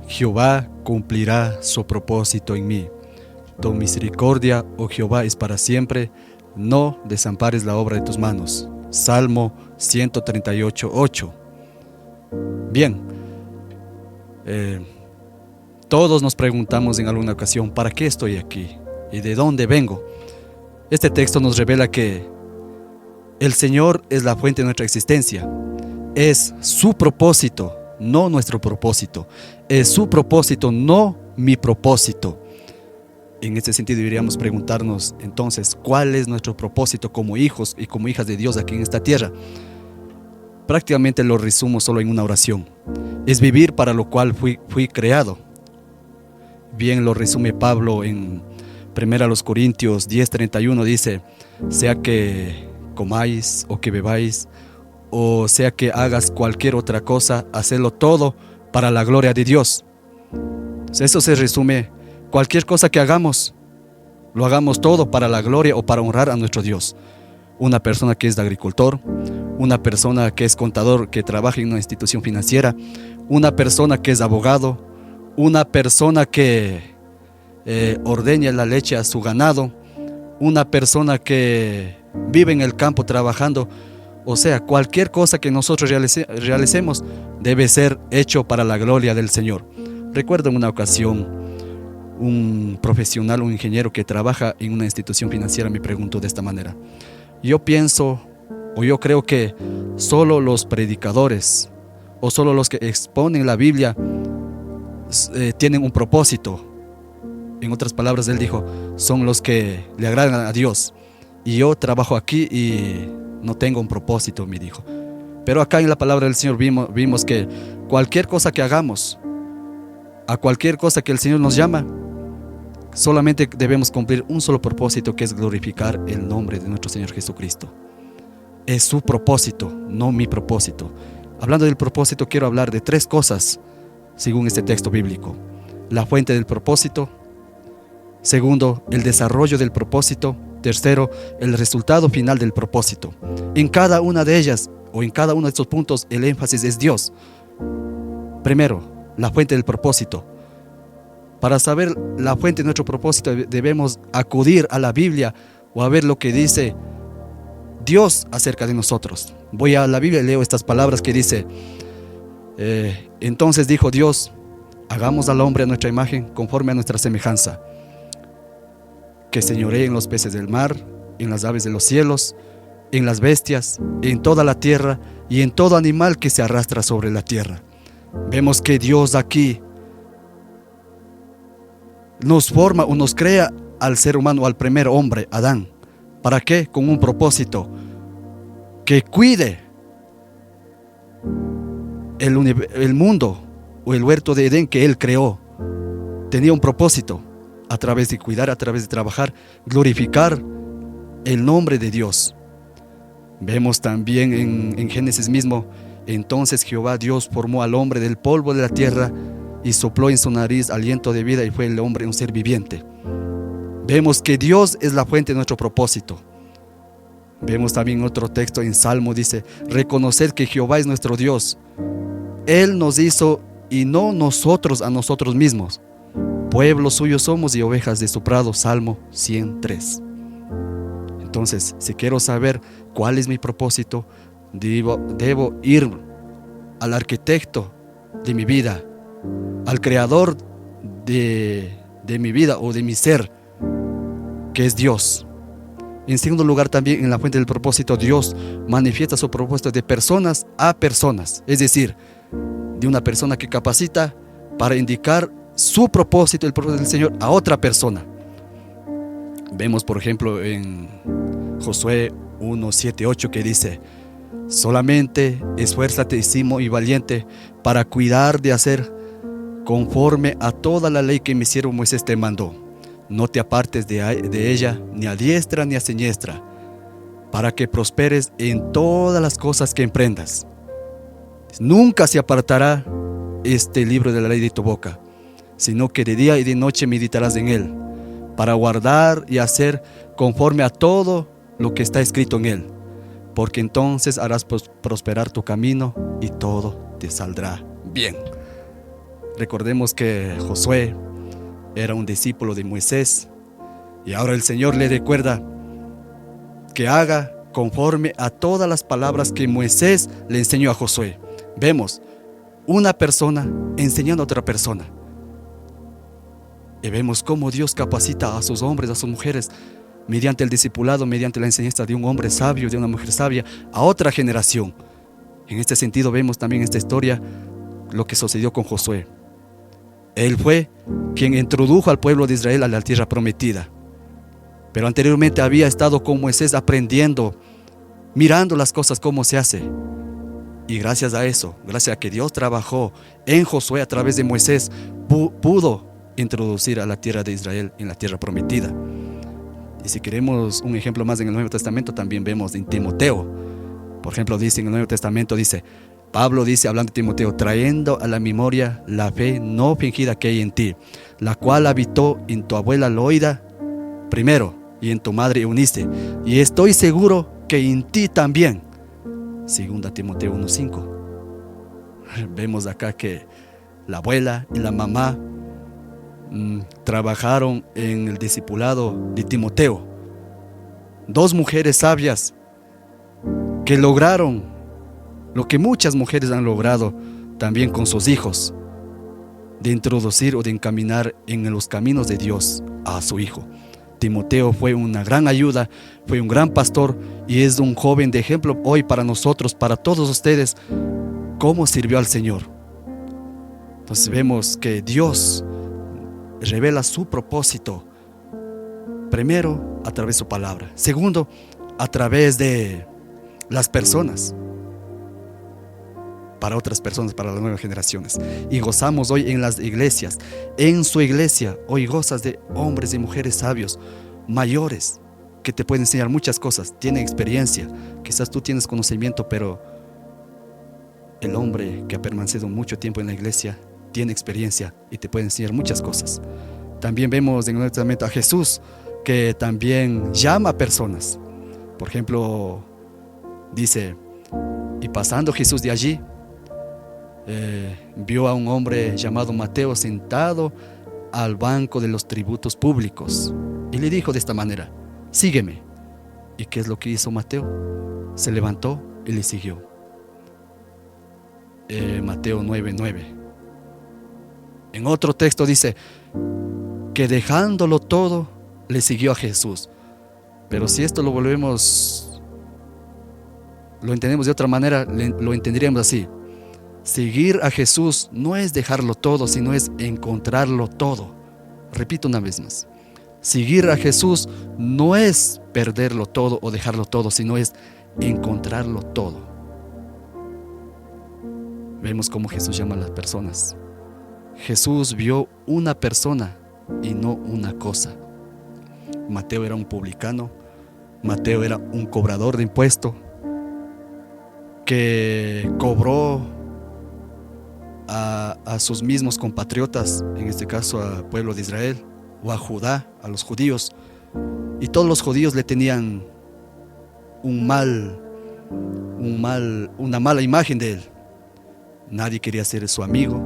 Jehová cumplirá su propósito en mí. Tu misericordia, oh Jehová, es para siempre. No desampares la obra de tus manos. Salmo 138:8. Bien, todos nos preguntamos en alguna ocasión, ¿para qué estoy aquí? ¿Y de dónde vengo? Este texto nos revela que el Señor es la fuente de nuestra existencia. Es su propósito, no nuestro propósito. Es su propósito, no mi propósito. En este sentido deberíamos preguntarnos entonces, ¿cuál es nuestro propósito como hijos y como hijas de Dios aquí en esta tierra? Prácticamente lo resumo solo en una oración. Es vivir para lo cual fui creado. Bien lo resume Pablo en 1 Corintios 10:31, dice: sea que comáis o que bebáis, o sea que hagas cualquier otra cosa, hacedlo todo para la gloria de Dios. Eso se resume: cualquier cosa que hagamos, lo hagamos todo para la gloria o para honrar a nuestro Dios. Una persona que es agricultor, una persona que es contador, que trabaja en una institución financiera, una persona que es abogado, una persona que ordeña la leche a su ganado, una persona que vive en el campo trabajando. O sea, cualquier cosa que nosotros realicemos debe ser hecho para la gloria del Señor. Recuerdo en una ocasión, un profesional, un ingeniero que trabaja en una institución financiera me preguntó de esta manera: yo pienso o yo creo que solo los predicadores o solo los que exponen la Biblia tienen un propósito. En otras palabras, él dijo, son los que le agradan a Dios. Y yo trabajo aquí y no tengo un propósito, me dijo. Pero acá en la palabra del Señor vimos que cualquier cosa que hagamos, a cualquier cosa que el Señor nos llama, solamente debemos cumplir un solo propósito, que es glorificar el nombre de nuestro Señor Jesucristo. Es su propósito, no mi propósito. Hablando del propósito, quiero hablar de 3 cosas según este texto bíblico: la fuente del propósito, segundo, el desarrollo del propósito, tercero, el resultado final del propósito. En cada una de ellas, o en cada uno de estos puntos, el énfasis es Dios. Primero, la fuente del propósito. Para saber la fuente de nuestro propósito debemos acudir a la Biblia o a ver lo que dice Dios acerca de nosotros. Voy a la Biblia y leo estas palabras que dice: entonces dijo Dios, hagamos al hombre a nuestra imagen, conforme a nuestra semejanza, que señoree en los peces del mar, en las aves de los cielos, en las bestias, en toda la tierra y en todo animal que se arrastra sobre la tierra. Vemos que Dios aquí nos forma o nos crea al ser humano, al primer hombre, Adán. ¿Para qué? Con un propósito: que cuide el mundo o el huerto de Edén que Él creó. Tenía un propósito: a través de cuidar, a través de trabajar, glorificar el nombre de Dios. Vemos también en Génesis mismo: entonces Jehová Dios formó al hombre del polvo de la tierra y sopló en su nariz aliento de vida, y fue el hombre un ser viviente. Vemos que Dios es la fuente de nuestro propósito. Vemos también otro texto en Salmo, dice: reconoced que Jehová es nuestro Dios. Él nos hizo y no nosotros a nosotros mismos. Pueblo suyo somos y ovejas de su prado. Salmo 103. Entonces, si quiero saber cuál es mi propósito, debo ir al arquitecto de mi vida, al creador de mi vida o de mi ser, que es Dios. En segundo lugar, también en la fuente del propósito, Dios manifiesta su propósito de personas a personas, es decir, de una persona que capacita para indicar su propósito, el propósito del Señor, a otra persona. Vemos, por ejemplo, en Josué 1:7-8 que dice: solamente esfuérzate, Simo y valiente, para cuidar de hacer conforme a toda la ley que mi siervo Moisés te mandó. No te apartes de ella, ni a diestra ni a siniestra, para que prosperes en todas las cosas que emprendas. Nunca se apartará este libro de la ley de tu boca, sino que de día y de noche meditarás en él, para guardar y hacer conforme a todo lo que está escrito en él, porque entonces harás prosperar tu camino y todo te saldrá bien. Recordemos que Josué era un discípulo de Moisés y ahora el Señor le recuerda que haga conforme a todas las palabras que Moisés le enseñó a Josué. Vemos una persona enseñando a otra persona. Y vemos cómo Dios capacita a sus hombres, a sus mujeres, mediante el discipulado, mediante la enseñanza de un hombre sabio, de una mujer sabia, a otra generación. En este sentido vemos también en esta historia lo que sucedió con Josué. Él fue quien introdujo al pueblo de Israel a la tierra prometida. Pero anteriormente había estado con Moisés aprendiendo, mirando las cosas cómo se hace. Y gracias a eso, gracias a que Dios trabajó en Josué a través de Moisés, pudo introducir a la tierra de Israel en la tierra prometida. Y si queremos un ejemplo más en el Nuevo Testamento, también vemos en Timoteo. Por ejemplo, dice en el Nuevo Testamento, Pablo dice, hablando de Timoteo, trayendo a la memoria la fe no fingida que hay en ti, la cual habitó en tu abuela Loida primero y en tu madre Eunice, y estoy seguro que en ti también. Segunda Timoteo 1:5. Vemos acá que la abuela y la mamá trabajaron en el discipulado de Timoteo. Dos mujeres sabias que lograron lo que muchas mujeres han logrado también con sus hijos, de introducir o de encaminar en los caminos de Dios a su hijo. Timoteo fue una gran ayuda, fue un gran pastor y es un joven de ejemplo hoy para nosotros, para todos ustedes, cómo sirvió al Señor. Entonces vemos que Dios revela su propósito, primero a través de su palabra, segundo a través de las personas, para otras personas, para las nuevas generaciones. Y gozamos hoy en las iglesias, en su iglesia, hoy gozas de hombres y mujeres sabios, mayores, que te pueden enseñar muchas cosas, tienen experiencia. Quizás tú tienes conocimiento, pero el hombre que ha permanecido mucho tiempo en la iglesia tiene experiencia y te puede enseñar muchas cosas. También vemos en el Nuevo Testamento a Jesús, que también llama a personas. Por ejemplo, dice, y pasando Jesús de allí, vio a un hombre llamado Mateo sentado al banco de los tributos públicos y le dijo de esta manera, sígueme. ¿Y qué es lo que hizo Mateo? Se levantó y le siguió. Mateo 9:9. En otro texto dice que dejándolo todo le siguió a Jesús. Pero si esto lo entendemos de otra manera, lo entenderíamos así: seguir a Jesús no es dejarlo todo, sino es encontrarlo todo. Repito una vez más: seguir a Jesús no es perderlo todo o dejarlo todo, sino es encontrarlo todo. Vemos cómo Jesús llama a las personas. Jesús vio una persona y no una cosa. Mateo era un publicano, Mateo era un cobrador de impuestos que cobró a sus mismos compatriotas, en este caso al pueblo de Israel o a Judá, a los judíos, y todos los judíos le tenían una mala imagen de él. Nadie quería ser su amigo,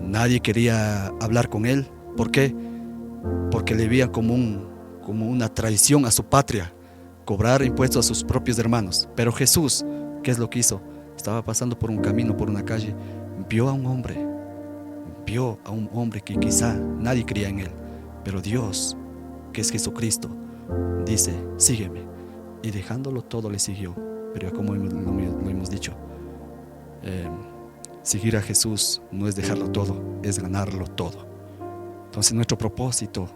nadie quería hablar con él. ¿Por qué? Porque le veían como una traición a su patria, cobrar impuestos a sus propios hermanos. Pero Jesús, ¿qué es lo que hizo? Estaba pasando por un camino, por una calle, vio a un hombre que quizá nadie creía en él, pero Dios, que es Jesucristo, dice, sígueme, y dejándolo todo le siguió. Pero como lo hemos dicho, seguir a Jesús no es dejarlo todo, es ganarlo todo. Entonces nuestro propósito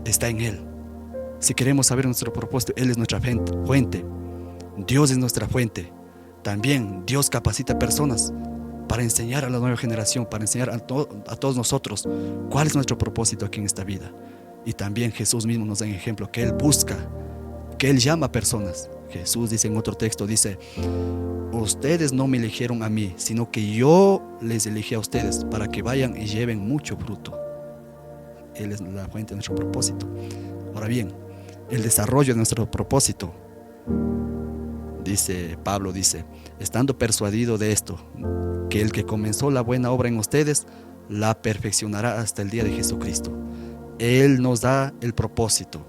está en Él. Si queremos saber nuestro propósito, Él es nuestra fuente, Dios es nuestra fuente. También Dios capacita personas para enseñar a la nueva generación, para enseñar a todos nosotros cuál es nuestro propósito aquí en esta vida. Y también Jesús mismo nos da un ejemplo, que Él busca, que Él llama a personas. Jesús dice en otro texto, dice, ustedes no me eligieron a mí, sino que yo les elegí a ustedes para que vayan y lleven mucho fruto. Él es la fuente de nuestro propósito. Ahora bien, el desarrollo de nuestro propósito Dice Pablo, dice, estando persuadido de esto, que el que comenzó la buena obra en ustedes, la perfeccionará hasta el día de Jesucristo. Él nos da el propósito.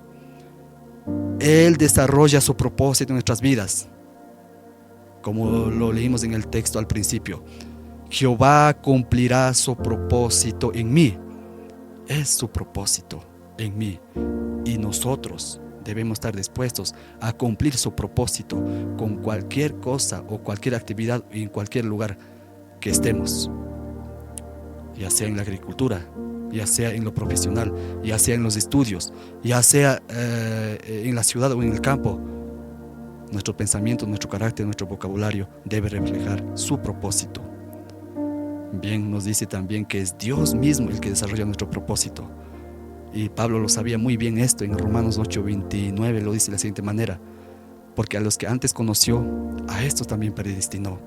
Él desarrolla su propósito en nuestras vidas. Como lo leímos en el texto al principio, Jehová cumplirá su propósito en mí. Es su propósito en mí. Y nosotros debemos estar dispuestos a cumplir su propósito con cualquier cosa o cualquier actividad en cualquier lugar que estemos, ya sea en la agricultura, ya sea en lo profesional, ya sea en los estudios, ya sea en la ciudad o en el campo. Nuestro pensamiento, nuestro carácter, nuestro vocabulario debe reflejar su propósito. Bien, nos dice también que es Dios mismo el que desarrolla nuestro propósito. Y Pablo lo sabía muy bien esto. En Romanos 8:29 lo dice de la siguiente manera: porque a los que antes conoció, a estos también predestinó,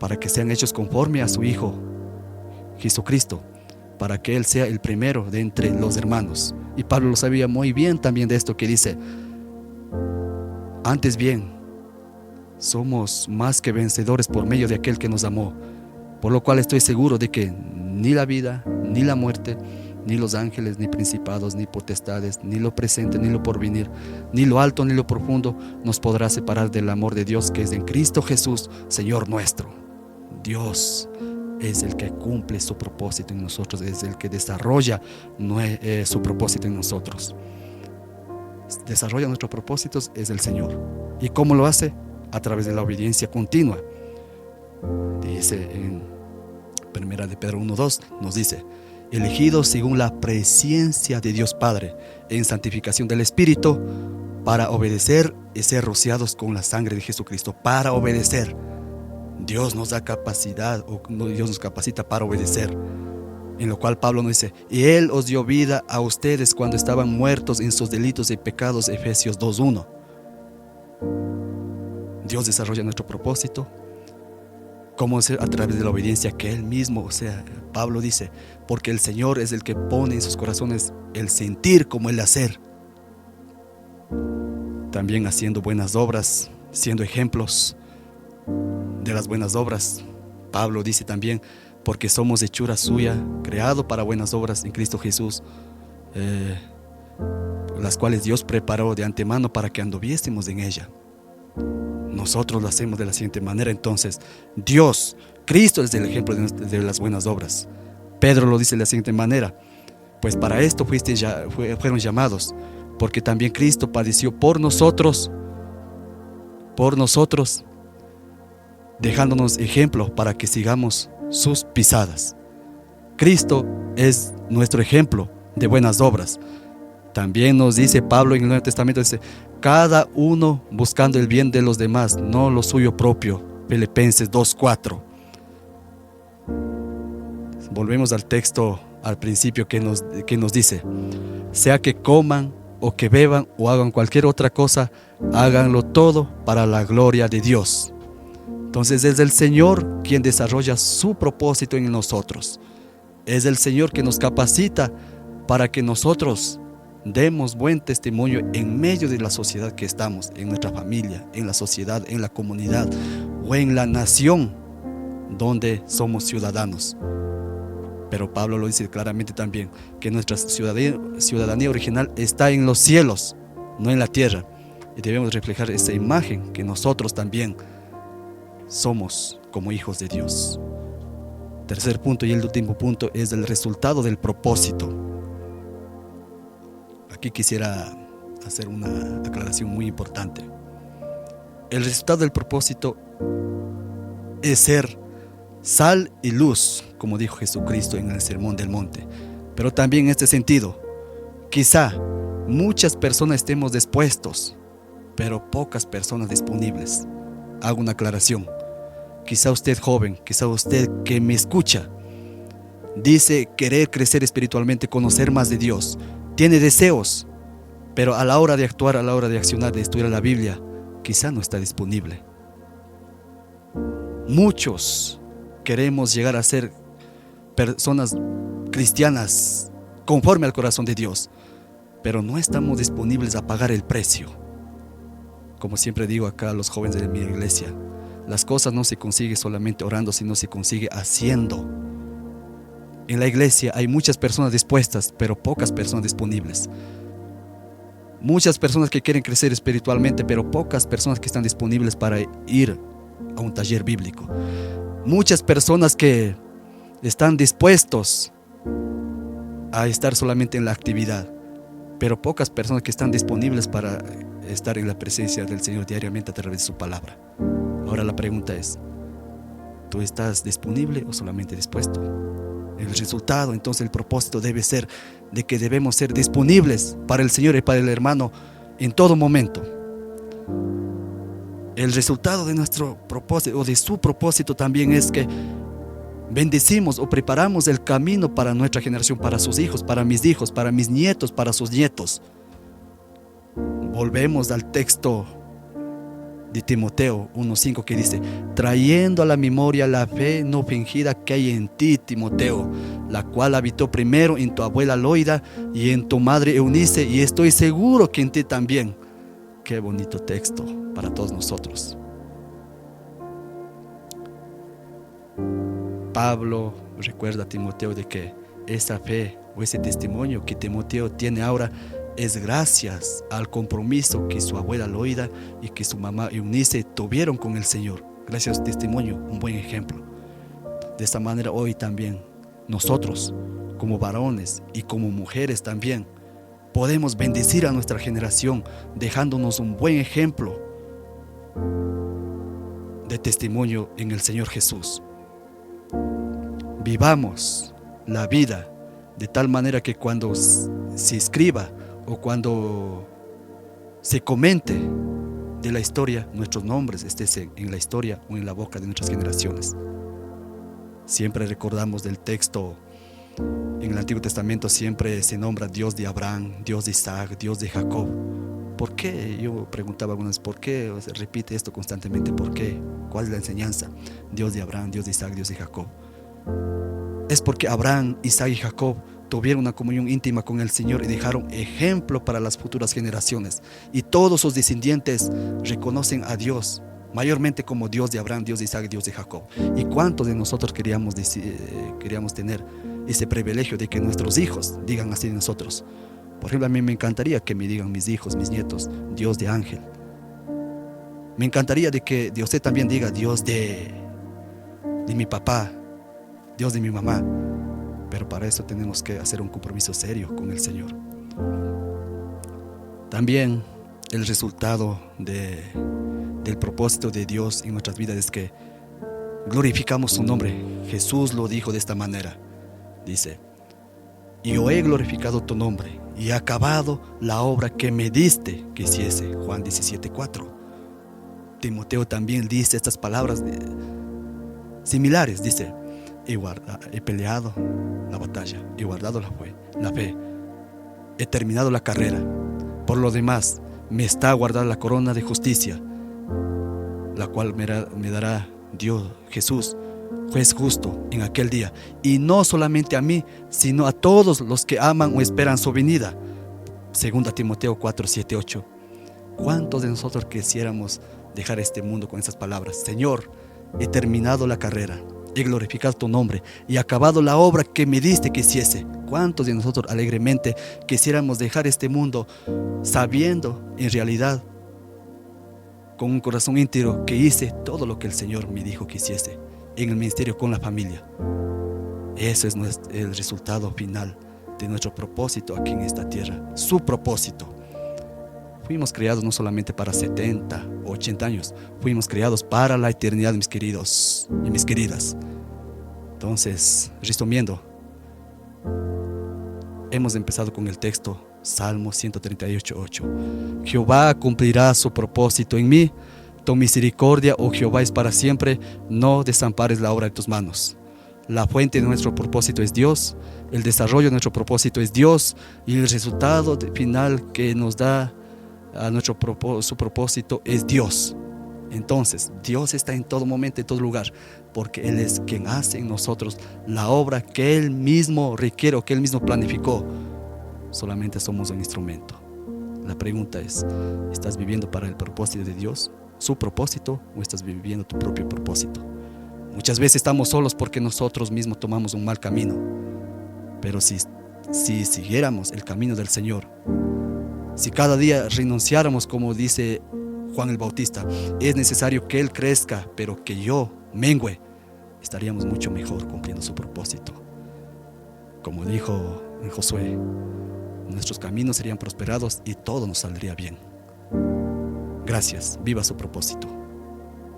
para que sean hechos conforme a su Hijo Jesucristo, para que Él sea el primero de entre los hermanos. Y Pablo lo sabía muy bien también de esto, que dice: antes bien, somos más que vencedores por medio de aquel que nos amó, por lo cual estoy seguro de que ni la vida, ni la muerte, ni los ángeles, ni principados, ni potestades, ni lo presente, ni lo porvenir, ni lo alto, ni lo profundo, nos podrá separar del amor de Dios que es en Cristo Jesús, Señor nuestro. Dios es el que cumple su propósito en nosotros, es el que desarrolla su propósito en nosotros. Desarrolla nuestros propósitos es el Señor. ¿Y cómo lo hace? A través de la obediencia continua. Dice en 1 de Pedro 1:2, nos dice: elegidos según la presencia de Dios Padre, en santificación del Espíritu, para obedecer y ser rociados con la sangre de Jesucristo. Para obedecer. Dios nos da capacidad, o Dios nos capacita para obedecer. En lo cual Pablo nos dice: y Él os dio vida a ustedes cuando estaban muertos en sus delitos y pecados. Efesios 2:1. Dios desarrolla nuestro propósito. ¿Cómo hacer? A través de la obediencia que Él mismo, o sea, Pablo dice, porque el Señor es el que pone en sus corazones el sentir como el hacer. También haciendo buenas obras, siendo ejemplos de las buenas obras. Pablo dice también: porque somos hechura suya, creado para buenas obras en Cristo Jesús, las cuales Dios preparó de antemano para que anduviésemos en ella. Nosotros lo hacemos de la siguiente manera. Entonces, Dios, Cristo es el ejemplo de las buenas obras. Pedro lo dice de la siguiente manera: pues para esto fueron llamados, porque también Cristo padeció por nosotros, dejándonos ejemplo para que sigamos sus pisadas. Cristo es nuestro ejemplo de buenas obras. También nos dice Pablo en el Nuevo Testamento, dice: cada uno buscando el bien de los demás, no lo suyo propio. Filipenses 2:4. Volvemos al texto al principio que nos dice: sea que coman o que beban o hagan cualquier otra cosa, háganlo todo para la gloria de Dios. Entonces es el Señor quien desarrolla su propósito en nosotros. Es el Señor que nos capacita para que nosotros demos buen testimonio en medio de la sociedad que estamos, en nuestra familia, en la sociedad, en la comunidad o en la nación donde somos ciudadanos. Pero Pablo lo dice claramente también, que nuestra ciudadanía original está en los cielos, no en la tierra, y debemos reflejar esa imagen que nosotros también somos como hijos de Dios. Tercer punto y el último punto es el resultado del propósito. Aquí quisiera hacer una aclaración muy importante. El resultado del propósito es ser sal y luz, como dijo Jesucristo en el Sermón del Monte. Pero también en este sentido, quizá muchas personas estemos dispuestos, pero pocas personas disponibles. Hago una aclaración. Quizá usted joven, quizá usted que me escucha, dice querer crecer espiritualmente, conocer más de Dios, tiene deseos, pero a la hora de actuar, a la hora de accionar, de estudiar la Biblia, quizá no está disponible. Muchos queremos llegar a ser personas cristianas conforme al corazón de Dios, pero no estamos disponibles a pagar el precio. Como siempre digo acá a los jóvenes de mi iglesia, las cosas no se consiguen solamente orando, sino se consigue haciendo. En la iglesia hay muchas personas dispuestas, pero pocas personas disponibles. Muchas personas que quieren crecer espiritualmente, pero pocas personas que están disponibles para ir a un taller bíblico. Muchas personas que están dispuestos a estar solamente en la actividad, pero pocas personas que están disponibles para estar en la presencia del Señor diariamente a través de su palabra. Ahora la pregunta es, ¿tú estás disponible o solamente dispuesto? El resultado, entonces el propósito debe ser de que debemos ser disponibles para el Señor y para el hermano en todo momento. El resultado de nuestro propósito o de su propósito también es que bendecimos o preparamos el camino para nuestra generación, para sus hijos, para mis nietos, para sus nietos. Volvemos al texto de Timoteo 1:5 que dice: trayendo a la memoria la fe no fingida que hay en ti, Timoteo, la cual habitó primero en tu abuela Loida y en tu madre Eunice, y estoy seguro que en ti también. Qué bonito texto para todos nosotros. Pablo recuerda a Timoteo de que esa fe o ese testimonio que Timoteo tiene ahora es gracias al compromiso que su abuela Loida y que su mamá Eunice tuvieron con el Señor. Gracias a su testimonio, un buen ejemplo. De esta manera hoy también nosotros, como varones y como mujeres también, podemos bendecir a nuestra generación dejándonos un buen ejemplo de testimonio en el Señor Jesús. Vivamos la vida de tal manera que cuando se escriba o cuando se comente de la historia, nuestros nombres estén en la historia o en la boca de nuestras generaciones. Siempre recordamos del texto en el Antiguo Testamento, siempre se nombra Dios de Abraham, Dios de Isaac, Dios de Jacob. ¿Por qué? Yo preguntaba algunas veces, ¿por qué se repite esto constantemente? ¿Por qué? ¿Cuál es la enseñanza? Dios de Abraham, Dios de Isaac, Dios de Jacob. Es porque Abraham, Isaac y Jacob tuvieron una comunión íntima con el Señor y dejaron ejemplo para las futuras generaciones. Y todos sus descendientes reconocen a Dios, mayormente como Dios de Abraham, Dios de Isaac, Dios de Jacob. ¿Y cuántos de nosotros queríamos tener ese privilegio de que nuestros hijos digan así de nosotros? Por ejemplo, a mí me encantaría que me digan mis hijos, mis nietos, Dios de Ángel. Me encantaría de que Dios también diga Dios de mi papá, Dios de mi mamá. Pero para eso tenemos que hacer un compromiso serio con el Señor. También el resultado del propósito de Dios en nuestras vidas es que glorificamos su nombre. Jesús lo dijo de esta manera. Dice: yo he glorificado tu nombre y he acabado la obra que me diste que hiciese. Juan 17:4. Timoteo también dice estas palabras similares. Dice: he peleado la batalla, he guardado la fe, he terminado la carrera. Por lo demás, me está guardada la corona de justicia, la cual me dará Dios, Jesús, juez justo, en aquel día. Y no solamente a mí, sino a todos los que aman o esperan su venida. 2 Timoteo 4:7-8. ¿Cuántos de nosotros quisiéramos dejar este mundo con esas palabras? Señor, he terminado la carrera, he glorificado tu nombre y acabado la obra que me diste que hiciese. ¿Cuántos de nosotros alegremente quisiéramos dejar este mundo sabiendo en realidad, con un corazón íntegro, que hice todo lo que el Señor me dijo que hiciese en el ministerio con la familia? Ese es el resultado final de nuestro propósito aquí en esta tierra, su propósito. Fuimos creados no solamente para 70 o 80 años, fuimos creados para la eternidad, mis queridos y mis queridas. Entonces, resumiendo, hemos empezado con el texto Salmo 138:8. Jehová cumplirá su propósito en mí, tu misericordia, oh Jehová, es para siempre, no desampares la obra de tus manos. La fuente de nuestro propósito es Dios, el desarrollo de nuestro propósito es Dios, y el resultado final que nos da a su propósito es Dios. Entonces, Dios está en todo momento, en todo lugar, porque Él es quien hace en nosotros la obra que Él mismo requiere o que Él mismo planificó. Solamente somos un instrumento. La pregunta es, ¿estás viviendo para el propósito de Dios, su propósito, o estás viviendo tu propio propósito? Muchas veces estamos solos porque nosotros mismos tomamos un mal camino, pero si siguiéramos el camino del Señor, si cada día renunciáramos, como dice Juan el Bautista, es necesario que Él crezca, pero que yo mengüe, estaríamos mucho mejor cumpliendo su propósito. Como dijo en Josué, nuestros caminos serían prosperados y todo nos saldría bien. Gracias, viva su propósito,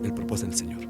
el propósito del Señor.